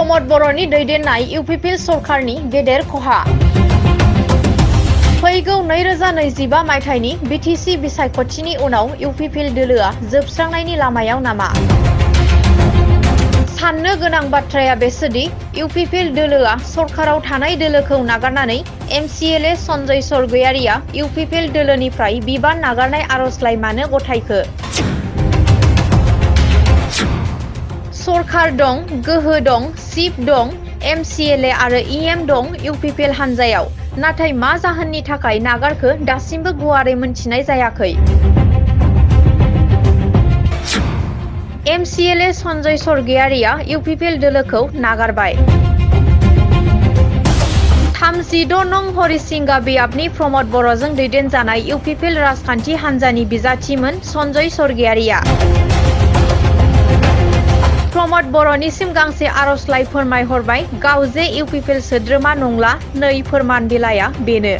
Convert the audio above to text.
प्रमद बर'नि दैदेननाय इउपिपिएल सरकारनि गेदेर खहा। फैगौ 2025 मायथाइनि बिटिसि बिसायख'थिनि उनाव इउपिपिएल दोलोआ जोबस्रांनायनि लामायाव नामा? साननो गोनां बाथ्राया बेसोदि इउपिपिएल दोलोआ सरकाराव थानाय दोलोखौ नागारनानै एमसिएलए सन्जय सरगयारिया इउपिपिएल दोलोनिफ्राय बिबान नागारनाय आर'जलाइ मानो गथायखो? सरकार दं, गोहो दं, चिफ दं, एमसिएलए आरो इएम दं इउपिपिएल हान्जायाव, नाथाय मा जाहोननि थाखाय नागारखो दासिमबो गुवारै मोनथिनाय जायाखै। एमसिएलए सन्जय सरगयारिया इउपिपिएल दोलोखौ नागारबाय। 36 नं हरिसिंगा बियाबनि प्रमद बर'जों दैदेनजानाय इउपिपिएल राजखान्थि हान्जानि बिजाथिमोन सन्जय सरगयारिया। प्रमद बर'निसिम गांसे आर'जलाइ फोरमायहरबाय गाव जे इउपिपिएल सोद्रोमा नंला। नै फोरमान बिलाइया बेनो।